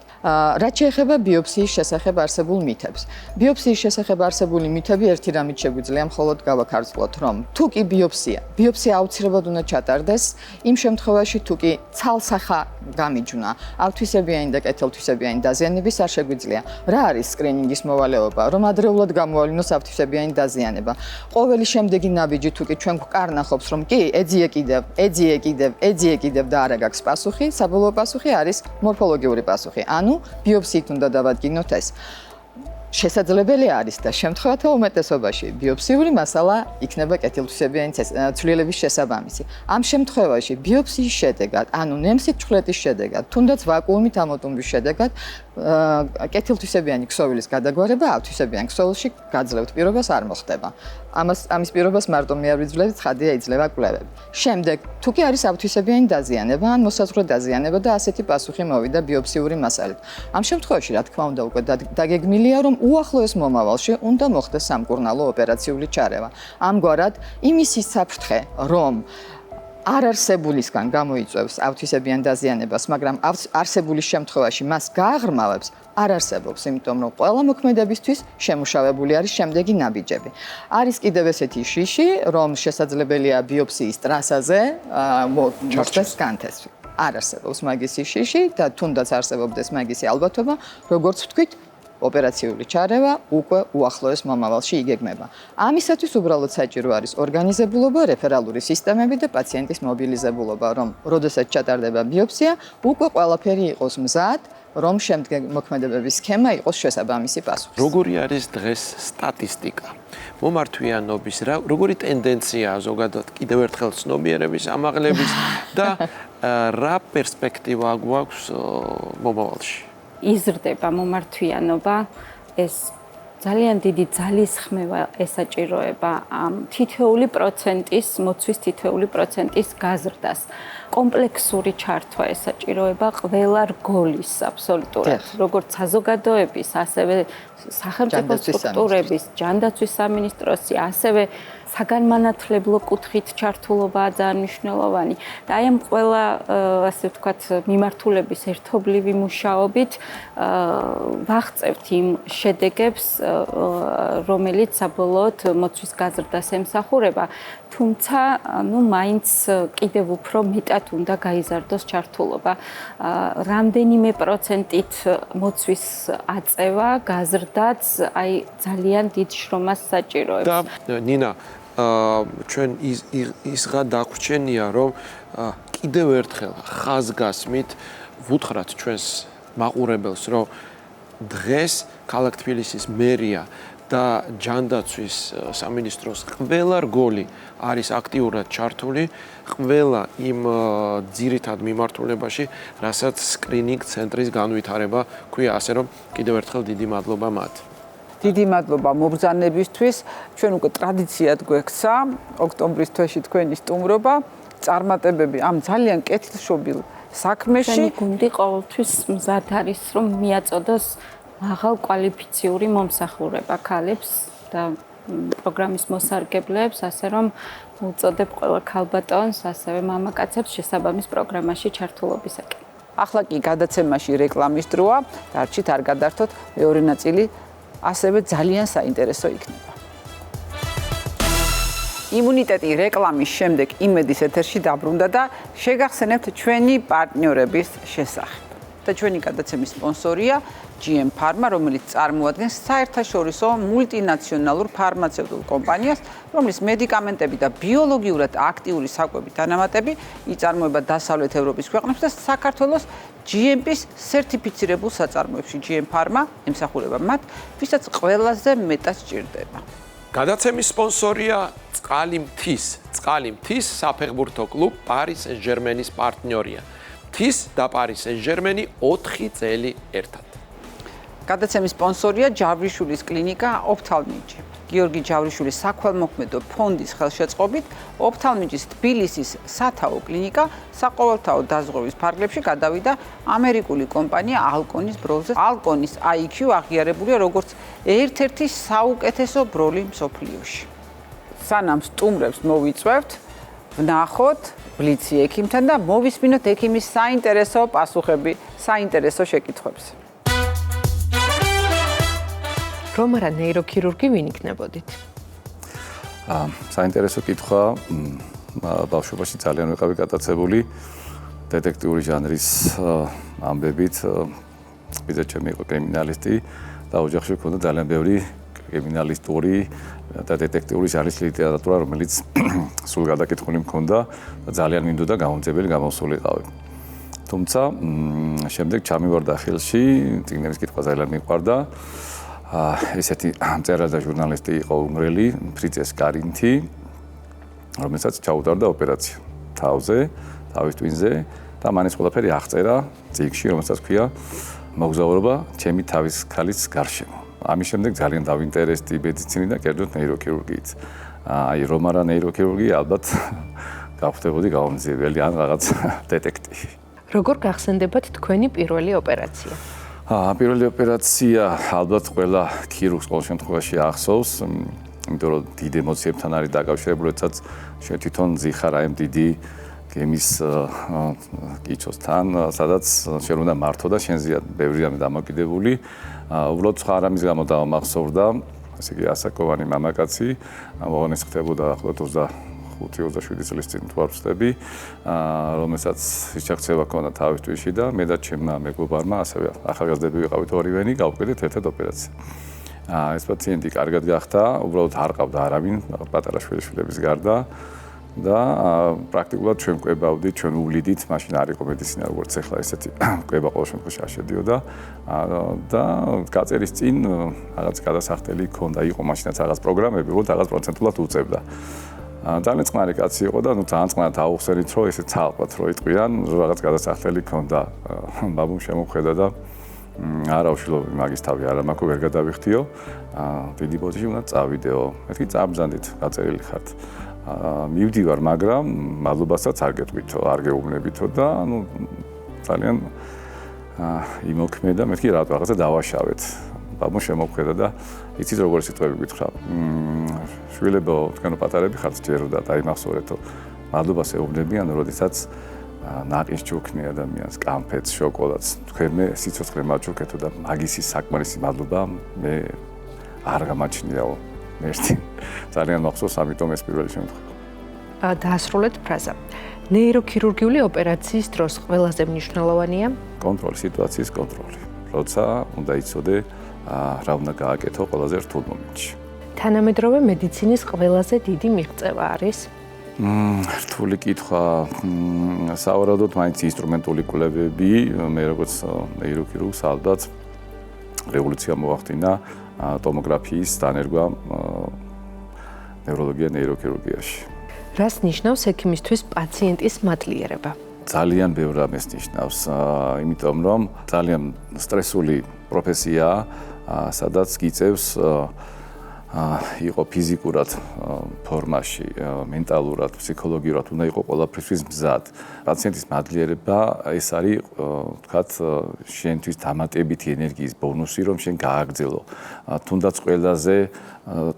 რაც შეეხება ბიოპსიის შესახებ არსებულ მითებს. ბიოპსიის შესახებ არსებული მითები ერთი რამით შეგვიძლია მხოლოდ გავაქარწყლოთ, რომ თუ კი ბიოპსია აუცილებლად უნდა ჩატარდეს, იმ შემთხვევაში თუ კი ცალსახა გამიჯვნა, ავთვისებიანი და კეთილთვისებიანი დაზიანების არ შეგვიძლია. რა არის სკრინინგის მოვალეობა? რომ ადრეულად გამოავლინოს ავთვისებიანი დაზიანება. ყოველი შემდეგი ნაბიჯი თუ კი ჩვენ გვკარნახობს, რომ კი, ეძიე კიდევ და არა გაქვს პასუხი, საბოლოო პასუხი არის მორფოლოგიური პასუხი. ანუ ბიოპსიით უნდა დავადგინოთ ეს. შესაძლებელი არის და შემთხვევათა უმეტესობაში ბიოპსიური მასალა იქნება კეთილთვისებიანი ცვლილების შესაბამისი. ამ შემთხვევაში ბიოპსიის შედეგად, ანუ ნემსიწვრთის შედეგად, თუნდაც ვაკუუმით ამოტუმბის შედეგად კეთილთვისებიანი ქსოვილის გადაგვარება ავთვისებიან ქსოვილში გაძლევთ პირობას არ მოხდება. ამის პირობას მარტო მე არ ვიძლევთ, ცხადია იძლევა კვლევები. შემდეგ, თუ კი არის ავთვისებიანი დაზიანება, ან მოსაზღვრე დაზიანება და ასეთი პასუხი მოვიდა ბიოპსიური მასალით. ამ შემთხვევაში, რა თქმა უნდა, უკვე დაგეგმილია, რომ უახლოეს მომავალში უნდა მოხდეს სამკურნალო ოპერაციული ჩარევა. ამგვარად, იმისის საფრთხე, რომ არარსებულისგან გამოიწვევს ავთვისებიან დაზიანებას, მაგრამ არსებულის შემთხვევაში მას გააღრმავებს, არ არსებობს, იმიტომ რომ ყველა მოქმედებისთვის შემუშავებული არის შემდეგი ნაბიჯები. არის კიდევ ესეთი შიში, რომ შესაძლებელია ბიოპსიის ტრასაზე მოხდეს განთესვი. არ არსებობს მაგისი შიში და თუნდაც არსებობდეს მაგისი ალბათობა, როგორც ვთქვით, ოპერაციული ჩარევა უკვე უახლოეს მომავალში იგეგმება. ამისათვის უბრალოდ საჭირო არის ორგანიზებულობა, რეფერალური სისტემები და პაციენტის მობილიზებულობა, რომ როდესაც ჩატარდება ბიოპსია, უკვე ყველაფერი იყოს მზად, რომ შემდგომ მოქმედებების სქემა იყოს შესაბამისი პასუხი.
როგორი არის დღეს სტატისტიკა? მომართვიანობის როგორი ტენდენციაა ზოგადად კიდევ ერთხელ ცნობიერების ამაღლების და რა პერსპექტივა გვაქვს მომავალში?
იზრდება მომართვიანობა, ეს ძალიან დიდი ძალისხმევა ესაჭიროება ამ თითოეული პროცენტის, მოცვის თითოეული პროცენტის გაზრდას. კომპლექსური ჩართვა ესაჭიროება ყველა რგოლის აბსოლუტურად, როგორც საზოგადოების, ასევე სახელმწიფო სტრუქტურების, ჯანდაცვის სამინისტროსი, ასევე საგანმანათლებლო კუთხით ჩართულობაა ძალიან მნიშვნელოვანი. და აი ამ ყველა, ასე ვთქვათ, მიმართულების ერთობლივი მუშაობით ვაღწევთ იმ შედეგებს, რომელიც საბოლოოდ მოცვის გაზრდას ემსახურება, თუმცა, მაინც კიდევ უფრო მეტად უნდა გაიზარდოს ჩართულობა. რამდენიმე პროცენტით მოცვის აწევა, გაზრდაც, აი ძალიან დიდ შრომას საჭიროებს.
და ნინა, ჩვენ ისღა დაგვრჩენია, რომ კიდევ ერთხელ ხაზგასმით ვუთხრათ ჩვენს მაყურებელს, რომ დღეს ქალაქ თბილისის მერია და ჯანდაცვის სამინისტროს ყველა რგოლი არის აქტიურად ჩართული ყველა იმ ძირითად მიმართულებაში, რასაც სკრინინგ ცენტრის განვითარება ქვია, ასე რომ კიდევ ერთხელ დიდი მადლობა მათ.
დიდი მადლობა მობრძანებისთვის. ჩვენ უკვე ტრადიციად გვექცა ოქტომბრის თვეში თქვენი სტუმრობა, წარმატებები ამ ძალიან კეთილშობილ საქმეში.
ჩვენი გუნდი ყოველთვის მზად არის, რომ მიაწოდოს მაღალ კვალიფიციური მომსახურება ქალებს და პროგრამის მოსარგებლებს, ასე რომ უწოდებ ყველა ქალბატონს, ასევე მამაკაცებს შესაბამის პროგრამაში ჩართულობისაკენ.
ახლა კი გადაცემაში რეკლამის დროა, დარჩით არ გადართოთ, მეორე ნაწილი ასევე ძალიან საინტერესო იქნება. იმუნიტეტი რეკლამის შემდეგ იმედის ეთერში დაბრუნდა და შეგახსენებთ ჩვენი პარტნიორების შესახებ. და და ჩვენი გადაცემის სპონსორია GM Pharma, რომელიც წარმოადგენს საერთაშორისო მულტინაციონალურ ფარმაცევტულ კომპანიას, რომლის მედიკამენტები და ბიოლოგიურად აქტიური საკვები დანამატები იწარმოება დასავლეთ ევროპის ქვეყნებში და საქართველოს GMP-ს სერტიფიცირებულ საწარმოებში. GM Pharma ემსახურება მათ, ვისაც ყველაზე მეტად სჭირდება.
გადაცემის სპონსორია წყალი მთის საფეხბურთო კლუბ Paris Saint-Germain-ის პარტნიორია. მთის და Paris Saint-Germain 4 წელი ერთად.
გადაცემის სპონსორია ჯავრიშვილის კლინიკა ოფთალმიჯი. გიორგი ჯავრიშვილის საქველმოქმედო ფონდის ხელშეწყობით ოფთალმიჯის თბილისის სათაო კლინიკა საყოველთაო დაზღვევის ფარგლებში გადავიდა ამერიკული კომპანია ალკონის ბროლზე. ალკონის IQ აღიარებულია როგორც ერთ-ერთი საუკეთესო ბროლი მსოფლიოში. სანამ სტუმრებს მოვიწვევთ, ვნახოთ ბლიცი ექიმთან და მოვისმინოთ ექიმის საინტერესო პასუხები საინტერესო შეკითხვებს.
რომ არა ნეიროქირურგი ვინ იქნებოდით?
საინტერესო კითხვა. ბავშვობაში ძალიან ვიყავი გატაცებული დეტექტიური ჟანრის ამბებით. ვიზა ჩემი იყო კრიმინალისტი და ოჯახში მქონდა ძალიან ბევრი კრიმინალისტური და დეტექტიური ჟანრის ლიტერატურა, რომელიც სულ გადაკითხული მქონდა და ძალიან მინდოდა გამომძებელი გამოსულიყავი. თუმცა შემდეგ ჩამივარდა ხელში, წიგნების კითხვა ძალიან მიყვარდა. ესეთი მწერალი და ჟურნალისტი იყო უნგრელი ფრიცეს კარინთი, რომელსაც ჩაუტარდა ოპერაცია თავზე, თავის ტვინზე და მან ეს ყველაფერი აღწერა წიგნში, რომელსაც ქვია მოგზაურობა ჩემი თავის ქალის გარშემო. ამის შემდეგ ძალიან დავინტერესდი მედიცინით და კერძოდ ნეიროქირურგიით. აი რომ არა ნეიროქირურგი, ალბათ გავხდებოდი გამომძიებელი ან რაღაც დეტექტივი.
როგორ გახსენდებათ თქვენი პირველი ოპერაცია?
პირველი ოპერაცია ალბათ ყველა ქირურგს ყოველ შემთხვევაში ახსოვს, იმიტომ რომ დიდ ემოციებთან არის დაკავშირებული, როდესაც შენ თვითონ ზიხარ აი ამ დიდი გემის კიჩოსთან, სადაც შენ უნდა მართო და შენზეა ბევრი რამე დამოკიდებული. უბრალოდ სხვა რამის გამო დამახსოვრდა, ასე იგი ასაკოვანი მამაკაცი, მოგონეს ხდებოდა ახლად 25-27 წლის წინ თუ არ ვცდები, რომელსაც შეჩაქცევა ჰქონდა თავის თვიში და მე და ჩემმა მეგობარმა, ასევე ახალგაზრდები ვიყავით ორივენი, გავუკეთეთ ერთად ოპერაცია. ეს პაციენტი კარგად გახდა, უბრალოდ არ ყავდა არავინ, პატარა შვილიშვილების გარდა და პრაქტიკულად ჩვენ კვებავდით, ჩვენ უვლიდით, მაშინ არ იყო მედიცინა როგორც ახლა ესეთი კვება ყოველ შემთხვევაში არ შედიოდა და გაწერის წინ რაღაც გადასახდელი ჰქონდა, იყო მაშინაც რაღაც პროგრამები, უბრალოდ რაღაც პროცენტულად უწევდა. ძალიან წყნარი კაცი იყო და ძალიან წყნარად აუხსენით, რომ ესე ცალკად რო იტყვიან, რაღაც გადასახდელი ჰქონდა. ბაბუმ შემოხვედა და არა უშვილო მაგის თავი არა მაქვს ვერ გადავიხდიო. დიდი ბოდიში უნდა წავიდეო. მეთქი წამბზანდით, გაწერილი ხართ. მივდივარ, მაგრამ მადლობასაც არ გეტყვითო, არ გეუბნებითო და ძალიან იმოქმედა, მეთქი რაღაცა დავაშავეთ. ბაბუმ შემოხვედა და იცით როგორ სიტყვები გითხრა. შვილებო, თქვენო პატარები ხართ ჯეროდა და იმახსოვრეთო. მადლობას ეუბნებიან, როდესაც ნაყინს ჯუქნი ადამიანს, კამფეტს, შოკოლადს, თქვენმე სიცოცხლე მაჩუქეთო და მაგისი საკმარისი მადლობა მე არ გამაჩნიაო. მერტი. ძალიან მახსოვს, ამიტომ ეს პირველი შემთხვევა.
დაასრულეთ ფრაზა. ნეიროქირურგიული ოპერაციის დროს ყველაზე მნიშვნელოვანია
კონტროლი, სიტუაციის კონტროლი. როცა უნდა იცოდე რა უნდა გააკეთო ყველაზე რთულ მომენტში.
თანამედროვე მედიცინის ყველაზე დიდი მიღწევა არის?
რთული კითხვა. სავარაუდოდ მაინც ინსტრუმენტული კვლევები, მე როგორც ნეიროქირურგს ალბათ რევოლუცია მოახდინა ტომოგრაფიის დანერგვა ნევროლოგია ნეიროქირურგიაში.
რას ნიშნავს ექიმისთვის პაციენტის მადლიერება?
ძალიან ბევრ რამეს ნიშნავს, იმიტომ რომ ძალიან სტრესული პროფესიაა, სადაც გიწევს იყო ფიზიკურად ფორმაში, მენტალურად, ფსიქოლოგიურად უნდა იყო ყველაფრისთვის მზად. პაციენტის მადლიერება ეს არის, ვთქვათ, შენთვის დამატებითი ენერგიის ბონუსი, რომ შენ გააგრძელო. თუნდაც ყველაზე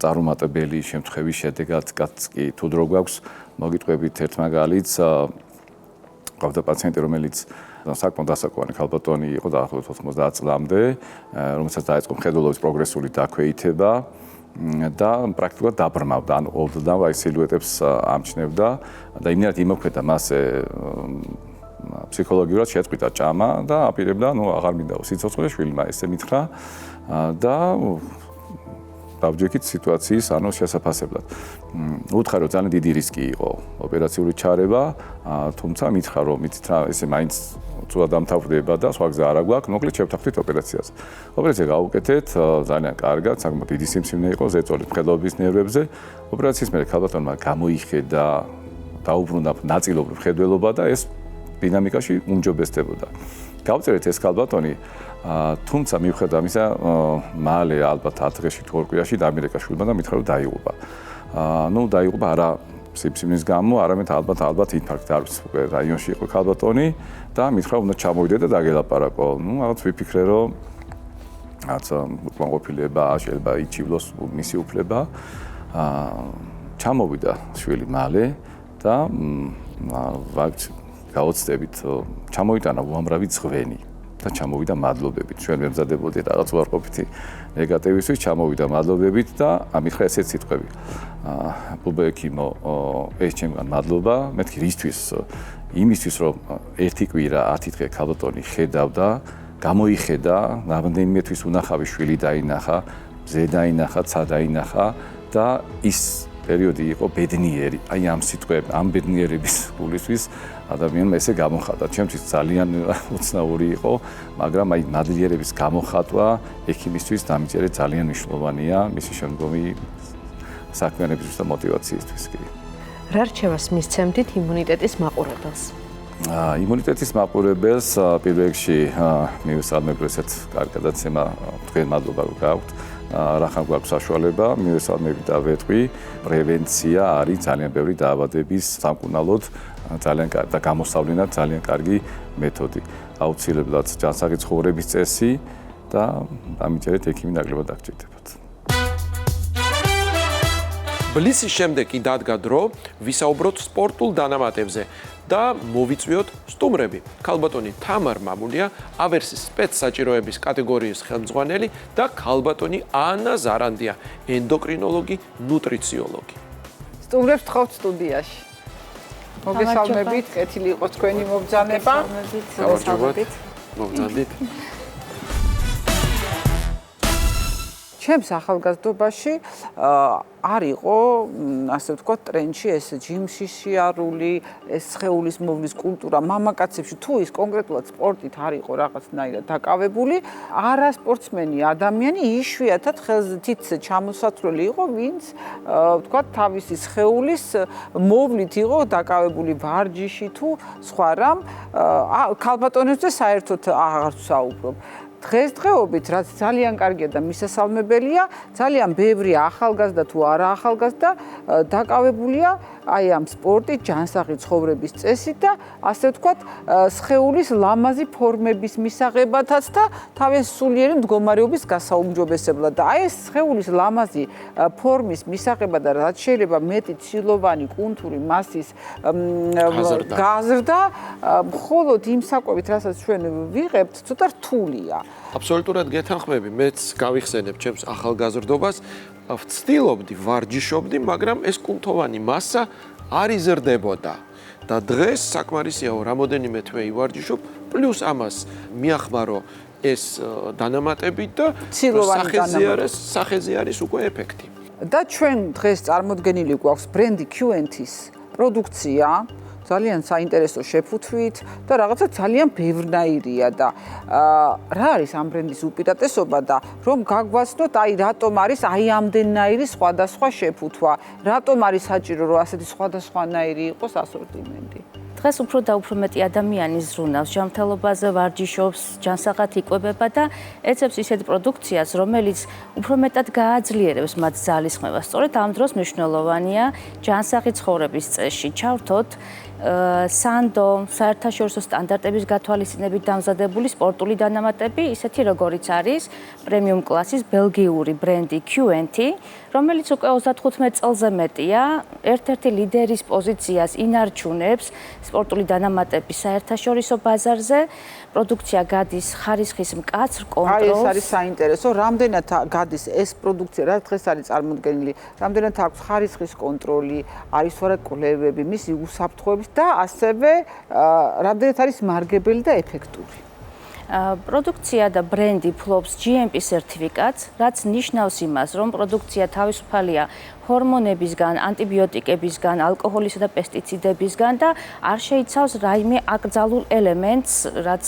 წარუმატებელი შემთხვევის შედეგადაც კი თუ დრო გვაქვს, მოგიტყვებით ერთ მაგალითს, ყავდა პაციენტი, რომელიც საკმაოდ დასაკვანი ქალბატონი იყო დაახლოებით 90 წლამდე, რომელსაც დაიწყო მხედველობის პროგრესული დაქვეითება და პრაქტიკულად დაბრმავდა, ან ოდნავ აი სილუეტებს ამჩნევდა და იმნაირად იმოქმედა მასზე ფსიქოლოგიურად შეწყვიტა ჭამა და აპირებდა, აღარ მინდა სიცოცხლე, შვილმა ესე მითხრა და დავჯექით სიტუაციის შესაფასებლად. უთხარ რომ ძალიან დიდი რისკი იყო ოპერაციული ჩარევა, თუმცა მითხრა რომ მითით რა ესე მაინც ცუდა დამთავრდება და სხვა გზა არ აქვს, მოკლედ შევთანხმდით ოპერაციას. ოპერაცია გავუკეთეთ, ძალიან კარგად, საკმაოდ დიდი სიმსივნე იყო ზეწოლის მხედველობის ნერვებზე. ოპერაციის მერე ქალბატონმა გამოიხედა დაუბრუნდა ნაწილობრივ მხედველობა და ეს დინამიკაში უმჯობესდებოდა. გავწერეთ ეს ქალბატონი, თუმცა მიუხედავად ამისა, მალე ალბათ 10 დღეში თუ 2 კვირაში დაამერიკა შვილმა და მითხრა რომ დაიღუპა. დაიღუპა არა სიმსივნის გამო, არამედ ალბათ ინფარქტი არ ვიცი, უკვე რაიონში იყო ქალბატონი და მითხრა უნდა ჩამოვიდე და დაგელაპარაკო. რაღაც ვიფიქრე რომ რაცა უკმაყოფილება, შეიძლება იჩივლოს მისი უფლება. ჩამოვიდა შვილი მალე და გაოცდებით, ჩამოიტანა უამრავი ძღვენი და ჩამოვიდა მადლობებით. ჩვენ ვემზადებოდით რაღაც უარყოფითი ნეგატივისთვის, ჩამოვიდა მადლობებით და ამითხრა ესეთ სიტყვები. ბუბექიმო, ეს ჩემგან მადლობა, მეთქი რისთვის? იმისთვის, რომ ერთი კვირა 10 დღე ქალბატონი ხედავდა, გამოიხედა, რამდენიმე თვის უნახავი შვილი დაინახა, მზე დაინახა, ცა დაინახა და ის პერიოდი იყო ბედნიერი. აი ამ სიტყვები, ამ ბედნიერების გულისთვის ადამიანმა ესე გამოხატა. ჩემთვის ძალიან უცნაური იყო, მაგრამ აი მადლიერების გამოხატვა ექიმისთვის დამიწერე ძალიან მნიშვნელოვანია მისი შემდგომი საქმიანობისთვის და მოტივაციისთვის კი.
რა რჩევას მისცემდით იმუნიტეტის მაყურებელს?
იმუნიტეტის მაყურებელს პირველ რიგში მივესალმებ ესეთ კარგ გადაცემა, თქვენ მადლობა რომ გაქვთ. რახან გვაქვს საშუალება, მივესალმებით და ვეტყვი, პრევენცია არის ძალიან ბევრი დაავადების სამკურნალოდ ძალიან კარგი და გამოსავლენად ძალიან კარგი მეთოდი. აუცილებლად ჯანსაღი ცხოვრების წესი და ამიჯერეთ ექიმი ნაკლებად დაგჭირდებათ.
ბლისის შემდეგ კი დადგა დრო ვისაუბროთ სპორტულ დანამატებზე და მოვიწვიოთ სტუმრები. ქალბატონი თამარ მამულია, ავერსის სპეცსაჭიროების კატეგორიის ხელმძღვანელი და ქალბატონი ანა ზარანდია, ენდოკრინოლოგი, ნუტრიციოლოგი.
სტუმრებს თხოვთ სტუდიაში. მოგესალმებით, კეთილი იყოს თქვენი მობრძანება.
გამარჯობათ. მოგზანდით.
ჩემს ახალგაზრდობაში არ იყო, ასე ვთქვათ, ტრენდში ეს ჯიმში შეარული, ეს სხეულის მოვლის კულტურა მამაკაცებში თუ ის კონკრეტულად სპორტით არ იყო რაღაცნაირად დაკავებული, არა სპორტსმენი ადამიანი იშვიათად ხელზით ჩამოსათვლელი იყო, ვინც ვთქვათ, თავისი სხეულის მოვლით იყო დაკავებული ვარჯიში თუ სხვა რამ, ქალბატონებზე საერთოდ აღარ ვსაუბრობ. დღესდღეობით, რაც ძალიან კარგია და მისასალმებელია, ძალიან ბევრი ახალგაზრდა თუ არა ახალგაზრდა დაკავებულია აი ამ სპორტით, ჯანსაღი ცხოვრების წესით და ასე ვთქვათ, სხეულის ლამაზი ფორმების მისაღებათაც და თავის სულიერი მდგომარეობის გასაუმჯობესებლად. და აი ეს სხეულის ლამაზი ფორმის მისაღება და რაც შეიძლება მეტი ცილოვანი კუნთური მასის გაზრდა, მხოლოდ იმ საკვებით, რასაც ჩვენ ვიღებთ, ცოტა რთულია.
აბსოლუტურად გეთანხმები, მეც გავიხსენებ ჩემს ახალგაზრდობას, ვცდილობდი, ვარჯიშობდი, მაგრამ ეს კუნთოვანი მასა არ იზრდებოდა. და დღეს საკმარისია, რამოდენიმე თვე ივარჯიშობ, პლუს ამას მიახმარო ეს დანამატები და სახეზე არის უკვე ეფექტი.
და ჩვენ დღეს წარმოდგენილი გვაქვს ბრენდი Q&T-ის პროდუქცია, ძალიან საინტერესო შეფუთვით და რაღაცა ძალიან ბევრნაირია და რა არის ამ ბრენდის უპირატესობა და რომ გაგვაცნოთ აი რატომ არის აი ამდენნაირი სხვადასხვა შეფუთვა, რატომ არის საჭირო რომ ასეთი სხვადასხვანაირი იყოს ასორტიმენტი.
დღეს უფრო და უფრო მეტი ადამიანი ზრუნავს ჯანმრთელობაზე, ვარჯიშობს, ჯანსაღად იკვებება და ეცებს ისეთ პროდუქციას, რომელიც უფრო მეტად გააძლიერებს მათ ძალისხმევას. სწორედ ამ დროს მნიშვნელოვანია ჯანსაღი ცხოვრების წესში ჩავრთოთ სანდო, საერთაშორისო სტანდარტების გათვალისწინებით დამზადებული სპორტული დანამატები, ისეთი როგორიც არის პრემიუმ კლასის ბელგიური ბრენდი Q&T, რომელიც უკვე 35 წელზე მეტია, ერთ-ერთი ლიდერის პოზიციას ინარჩუნებს სპორტული დანამატების საერთაშორისო ბაზარზე. პროდუქცია გადის ხარისხის მკაცრ კონტროლს.
აი ეს არის საინტერესო, რამდენად გადის ეს პროდუქცია, რა დღეს არის წარმოდგენილი, რამდენად აქვს ხარისხის კონტროლი, არის ვარა კვლევები, მისი უსაფრთხოების და ასევე რამდენად არის მარგებელი და ეფექტური.
პროდუქცია და ბრენდი ფლობს GMP სერტიფიკატს, რაც ნიშნავს იმას, რომ პროდუქცია თავისუფალია ჰორმონებისგან, ანტიბიოტიკებისგან, ალკოჰოლისა და პესტიციდებისგან და არ შეიცავს რაიმე აკრძალულ ელემენტს, რაც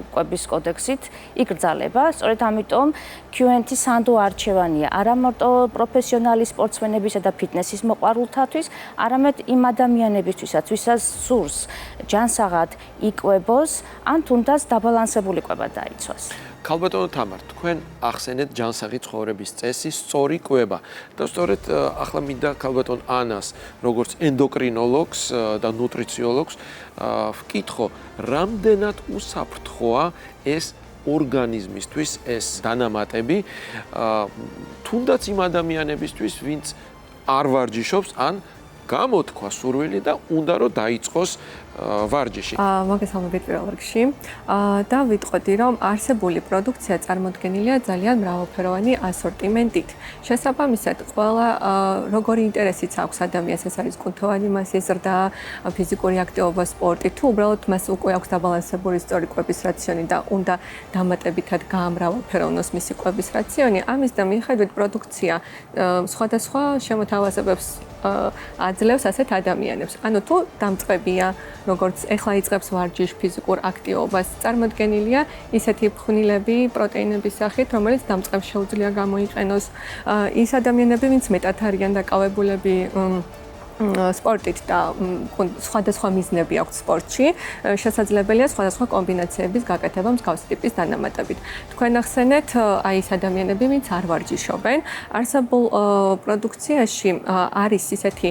კვების კოდექსით იკრძალება. სწორედ ამიტომ QNT სანდო არჩევანია არა მარტო პროფესიონალი სპორტსმენებისა და ფიტნესის მოყვარულთათვის, არამედ იმ ადამიანებისთვისაც, ვისაც სურს ჯანსაღად იკვებოს, ან თუნდაც დაბალანსებული კვება დაიცვას.
ქალბატონო თამარ, თქვენ ახსენეთ ჯანსაღი ცხოვრების წესი, სწორი კვება და სწორედ ახლა მინდა ქალბატონ ანას, როგორც ენდოკრინოლოგს და ნუტრიციოლოგს ვკითხო, რამდენად უსაფრთხოა ეს ორგანიზმისთვის ეს დანამატები, თუნდაც იმ ადამიანებისთვის, ვინც არ ვარჯიშობს, ან გამოთქვა სურვილი და უნდა რომ დაიწყოს ვარჯიში.
მოგესალმებით პირველ რიგში და ვიტყოდი, რომ არსებული პროდუქცია წარმოდგენილია ძალიან მრავალფეროვანი ასორტიმენტით. შესაბამისად, ყველა როგორი ინტერესიც აქვს ადამიანს, ეს არის კუნთოვანი მასის ზრდა, ფიზიკური აქტივობა, სპორტი, თუ უბრალოდ მას უკვე აქვს დაბალანსებული სწორი კვების რაციონი და უნდა დამატებითად გაამრავალფეროვნოს მისი კვების რაციონი, ამის და მიხედვით პროდუქცია სხვადასხვა შემოთავაზებებს აძლევს ასეთ ადამიანებს. ანუ თუ დამწყებია, როგორც ეხლა იწყებს ვარჯიშს, ფიზიკურ აქტივობას, წარმოდგენილია ისეთი ფხვნილები პროტეინების სახით, რომელიც დამწყებს შეუძლია გამოიყენოს. ის ადამიანები, ვინც მეტად არიან დაკავებულები სპორტით და სხვადასხვა მიზნები აქვს სპორტში, შესაძლებელია სხვადასხვა კომბინაციების გაკეთება მსგავსი ტიპის დანამატებით. თქვენ ახსენეთ, აი ეს ადამიანები, ვინც არ ვარჯიშობენ, არსებულ პროდუქციაში არის ისეთი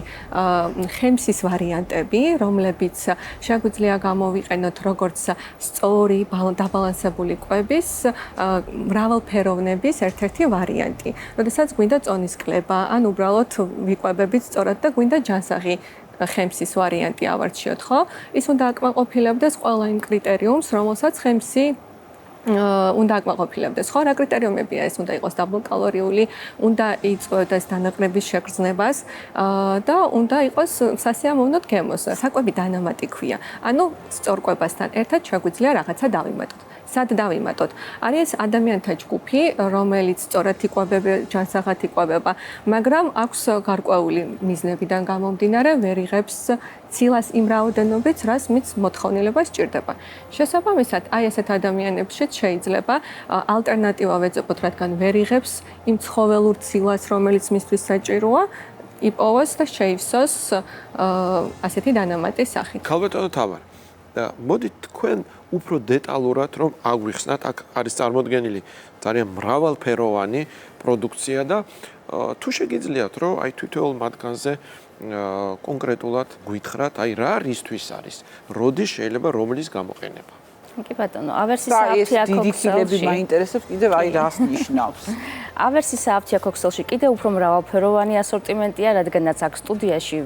ხემსის ვარიანტები, რომლებიც შეგვიძლია გამოვიყენოთ როგორც სწორი, დაბალანსებული კვების, მრავალფეროვნების ერთ-ერთი ვარიანტი. როდესაც გვინდა წონის კლება, ან უბრალოდ ვიკვებებით სწორად და გვინდა ჯანსაღი ხემსის ვარიანტი ავარჩიოთ, ხო? ის უნდა აკმაყოფილებდეს ყველა იმ კრიტერიუმს, რომელსაც ხემსი უნდა აკმაყოფილებდეს. ხო, რა კრიტერიუმებია ეს? უნდა იყოს დაბალკალორიული, უნდა იწვევდეს დანაყრების შეგრძნებას და უნდა იყოს სასიამოვნოდ გემოს. საკვები დანამატი ქვია. ანუ სწორკვებასთან ერთად შეგვიძლია რაღაცა დავიმატოთ. სად დავიმატოთ? არის ადამიანთა ჯგუფი, რომელიც სწორად იკვებება, ჯანსაღად იკვებება, მაგრამ აქვს გარკვეული მიზნებიდან გამომდინარე, ვერ იღებს ცილას იმ რაოდენობით, რაც მის მოთხოვნილება სჭირდება. შესაბამისად, აი ესეთ ადამიანებშიც შეიძლება ალტერნატივა ვეძებოთ, რადგან ვერ იღებს იმ ცხოველურ ცილას, რომელიც მისთვის საჭიროა, იპოვოს და შეივსოს ასეთი დანამატის სახით.
ქალბატონო თამარ, და მოდით თქვენ უფრო დეტალურად რომ აგვიხსნათ, აქ არის წარმოდგენილი ძალიან მრავალფეროვანი პროდუქცია და თუ შეგიძლიათ რომ აი თითოეულ მათგანზე კონკრეტულად გითხრათ, აი რა რისთვის არის, როდის შეიძლება რომლის გამოყენება.
კი ბატონო, ავერსის აფთიაქოქსელში
მაინტერესებს კიდევ აი რას ნიშნავს.
ავერსის აფთიაქოქსელში კიდევ უფრო მრავალფეროვანი ასორტიმენტია, რადგანაც აქ სტუდიაში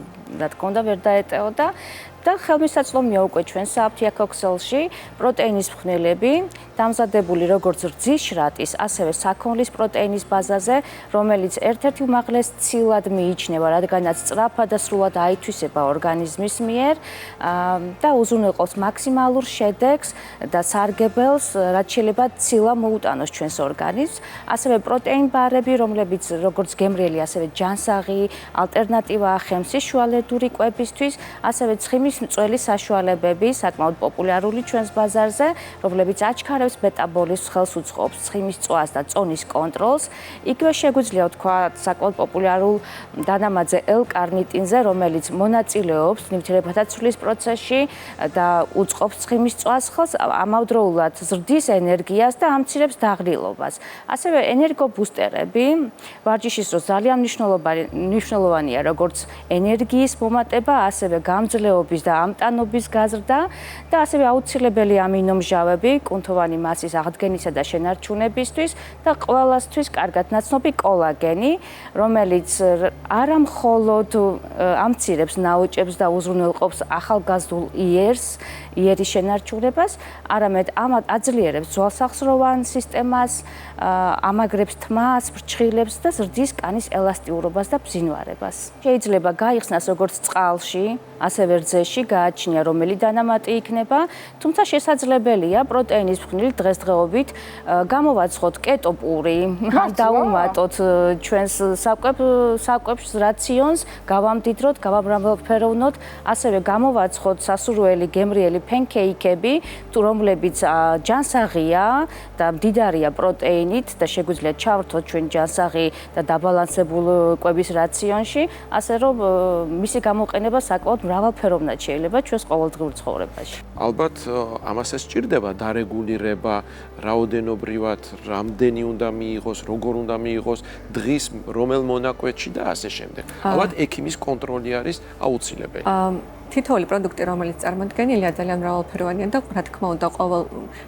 რა თქმა უნდა ვერ დაეტეოდა და ხელმისაწვდომია უკვე ჩვენ აფთიაქოქსელში პროტეინის ფხვნილები, დამზადებული როგორც რძის შრატის, ასევე საქონლის პროტეინის ბაზაზე, რომელიც ერთ-ერთი უმაღლეს ცილად მიიჩნევა, რადგანაც სწრაფად და სრულად აითვისება ორგანიზმის მიერ და უზრუნველყოფს მაქსიმალურ შედეგს და სარგებელს, რაც შეიძლება ცილა მოუტანოს ჩვენს ორგანიზმს. ასევე პროტეინ ბარები, რომლებიც როგორც გემრიელი, ასევე ჯანსაღი ალტერნატივაა ხემსის შუალედური კვებისთვის, ასევე ცხიმის მწველი საშუალებები, საკმაოდ პოპულარული ჩვენს ბაზარზე, რომლებიც აჩქარებს მეტაბოლიზმს, ხელს უწყობს ცხიმის წვას და წონის კონტროლს. იგივე შეგვიძლია ვთქვა საკმაოდ პოპულარულ დანამატზე L-კარნიტინზე, რომელიც მონაწილეობს ნივთიერებათა ცვლის პროცესში და უწყობს ცხიმის წვას ხელს, ამავდროულად ზრდის ენერგიას და ამცირებს დაღლილობას. ასევე ენერგობუსტერები, ვარჯიშის დროს ძალიან მნიშვნელოვანია როგორც ენერგიის მომატება, ასევე გამძლეობის და ამტანობის გაზრდა და ასევე აუცილებელი ამინომჟავები კუნთოვანი მასის აღდგენისა და შენარჩუნებისთვის და ყველასთვის კარგად ნაცნობი კოლაგენი, რომელიც არა მხოლოდ ამცირებს ნაოჭებს და უზრუნველყოფს ახალგაზრდულ იერის შენარჩუნებას, არამედ აძლიერებს ძვალსახსროვან სისტემას, ამაგრებს თმას, ფრჩხილებს და ზრდის კანის ელასტიურობას და ბზინვარებას. შეიძლება გაიხსნას როგორც წყალში, ასევე რძეში
კვებაში გააჩნია, რომელი დანამატი იქნება, თუმცა შესაძლებელია პროტეინის მხნილ დღესდღეობით გამოვაცხოთ კეტოპური, დავუმატოთ ჩვენს საკვებს რაციონს, გავამდიდროთ, გავამრავალფეროვნოთ, ასევე გამოვაცხოთ სასურველი გემრიელი ფენქეიქები, რომლებიც ჯანსაღია და მდიდარია პროტეინით და შეგვიძლია ჩავრთოთ ჩვენ ჯანსაღი და დაბალანსებულ კვების რაციონში, ასე რომ მისი გამოყენება საკმაოდ მრავალფეროვნად შეიძლება ჩვენს ყოველდღიურ ცხოვრებაში.
ალბათ ამას ესჭირდება დარეგულირება, რაოდენობრივად, რამდენი უნდა მიიღოს, როგორ უნდა მიიღოს, დღის რომელ მონაკვეთში და ასე შემდეგ. ალბათ ექიმის კონტროლი არის აუცილებელი.
თითოეული პროდუქტი, რომელიც წარმოდგენილია, ძალიან მრავალფეროვანია და რა თქმა უნდა, ყოველ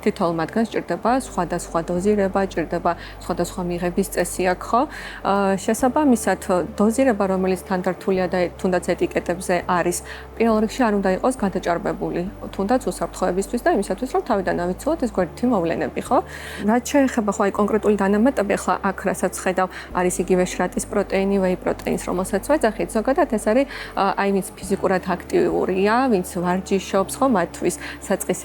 თითოეულ მათგანს ჭირდება სხვადასხვა დოზირება, ჭირდება სხვადასხვა მიღების წესი აქვს, ხო? შესაბამისად, დოზირება, რომელიც თანდართულია და თუნდაც ეტიკეტებზე არის, პირველ რიგში არ უნდა იყოს გადაჭარბებული, თუნდაც უსაფრთხოებისთვის და იმისათვის, რომ თავიდან ავიცილოთ ეს გვერდითი მოვლენები, ხო? რაც შეეხება ხო აი კონკრეტული დანამატები, ახლა აქ რასაც ხედავ, არის იგივე შრატის პროტეინი, ვეი პროტეინს, რომელსაც ვეძახით, ზოგადად ეს არის აი ვინც ფიზიკურად აქტიური ვინც ვარჯიშობს, ხო, მათთვის საწყის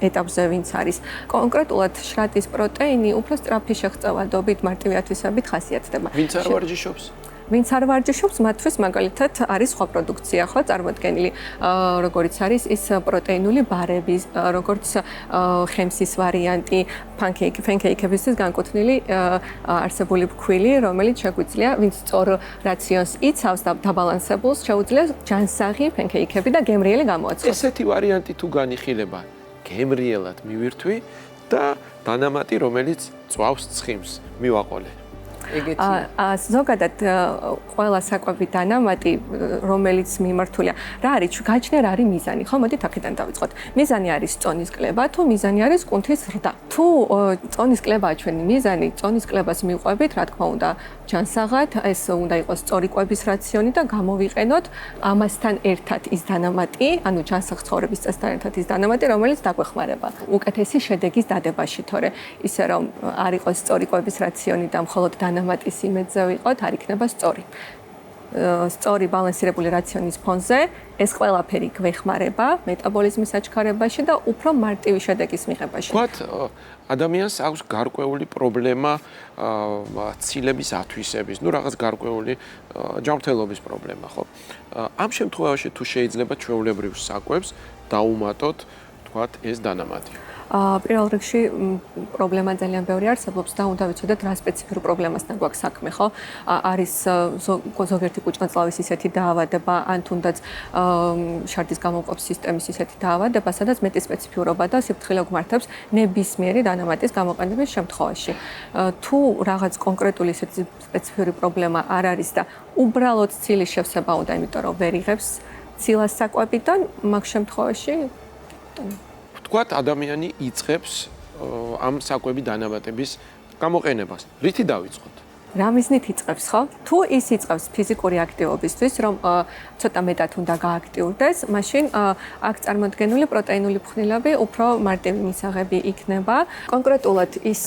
ეტაპზე ვინც არის. კონკრეტულად შრატის პროტეინი უფრო სწრაფი შეღწევადობით, მარტივი ათვისებით ხასიათდება.
ვინც არ ვარჯიშობს?
ვინც არ ვარჯიშობს, მათთვის მაგალითად არის სხვა პროდუქცია, ხო, წარმოდგენილი, როგორც არის ის პროტეინული ბარები, როგორც ხემსის ვარიანტი, ფენქეიქებისთვის განკუთვნილი არსებული ფქვილი, რომელიც შეგვიძლია, ვინც სწორ რაციონს იცავს და დაბალანსებულს, შეუძლია ჯანსაღი ფენქეიქები და გემრიელი გამოაცხადოს.
ესეთი ვარიანტი თუ განიხილება, გემრიელად მივირთვი და დანამატი, რომელიც წვავს ცხიმს, მივაყოლე.
ზოგადად ყველა საკვები დანამატი, რომელიც მიმართულია, რა არის, გაჩნია რა არის მიზანი, ხო, მოდით აქედან დავიწყოთ. მიზანი არის წონის კლება, თუ მიზანი არის კუნთის ზრდა. თუ წონის კლებაა ჩვენი მიზანი, წონის კლებას მივყვებით, რა თქმა უნდა, ჯანსაღად, ეს უნდა იყოს სწორი კვების რაციონი და გამოვიყენოთ ამასთან ერთად ის დანამატი, ანუ ჯანსაღ ცხოვრების წესთან ერთად ის დანამატი, რომელიც დაგვეხმარება უკეთესი შედეგის დადებაში, თორე ისე რომ არ იყოს სწორი კვების რაციონი და მხოლოდ დანამატის იმედზე ვიყოთ, არ იქნება სწორი. სწორი ბალანსირებული რაციონის ფონზე ეს ყველაფერი გვეხმარება მეტაბოლიზმის აჩქარებაში და უფრო მარტივი შედეგის მიღებაში.
ვთქვათ, ადამიანს აქვს გარკვეული პრობლემა ცილების ათვისების, ну რაღაც გარკვეული ჯანმრთელობის პრობლემა, ხო? ამ შემთხვევაში თუ შეიძლება ჩვეულებრივ საკვებს დაუმატოთ, ვთქვათ, ეს დანამატი.
პირველ რიგში პრობლემა ძალიან ბევრი არსებობს და უნდა ვიცოდეთ რა სპეციფიურ პრობლემასთან გვაქვს საქმე, ხო? არის ზოგიერთი კუჭმაწლავის ისეთი დაავადება, ან თუნდაც შარდის გამომყოფ სისტემის ისეთი დაავადება, სადაც მეტი სპეციფიურობა და სიფრთხილე გვმართებს ნებისმიერი დანამატის გამოყენების შემთხვევაში. თუ რაღაც კონკრეტული ისეთი სპეციფიური პრობლემა არ არის და უბრალოდ ცილის შევსება უნდა, იმიტომ რომ ვერ იღებს ცილას საკვებიდან, მაგ შემთხვევაში
ვთქვათ, ადამიანი იწყებს ამ საკვები დანამატების გამოყენებას. რითი დავიწყოთ?
რა მიზნით იწყებს, ხო? თუ ის იწყებს ფიზიკური აქტივობისთვის, რომ ცოტა მეტად უნდა გააქტიურდეს, მაშინ აქ წარმოდგენილი პროტეინული ფხვნილები უფრო მარტივი მისაღები იქნება. კონკრეტულად ის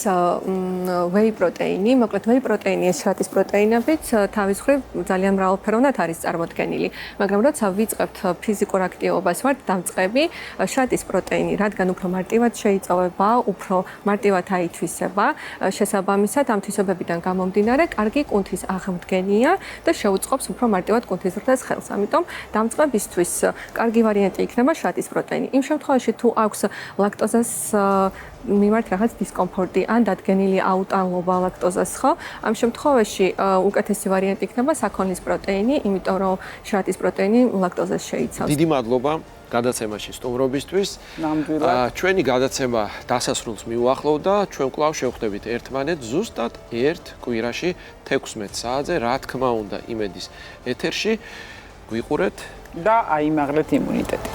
ვეი პროტეინი, მოკლედ ვეი პროტეინი ეს შრატის პროტეინებიც თავის მხრივ ძალიან მრავალფეროვნად არის წარმოდგენილი, მაგრამ როცა ვიწყებთ ფიზიკურ აქტივობას, ვართ დამწყები, შრატის პროტეინი, რადგან უფრო მარტივად შეიწოვება, უფრო მარტივად აითვისება, შესაბამისად ამ თვისებებიდან გამომდინარე კარგი კუნთის აღმდგენია და შეუწყობს უფრო მარტივად კუნთის ზრდას ხელს. ამიტომ დამწყებისთვის კარგი ვარიანტი იქნება შრატის პროტეინი. იმ შემთხვევაში თუ აქვს ლაქტოზას მიმართ რაღაც დისკომფორტი ან დადგენილი აუტანლობა ლაქტოზას, ხო? ამ შემთხვევაში უკეთესი ვარიანტი იქნება საქონლის პროტეინი, იმიტომ რომ შრატის პროტეინი ლაქტოზას შეიცავს.
დიდი მადლობა გადაცემაში სტუმრობისთვის. ჩვენი გადაცემა დასასრულს მიუახლოვდა. ჩვენ კვლავ შევხვდებით ერთმანეთს ზუსტად ერთ კვირაში 16 საათზე, რა თქმა უნდა, იმედის ეთერში. გვიყურეთ
და აიმაღლეთ იმუნიტეტი.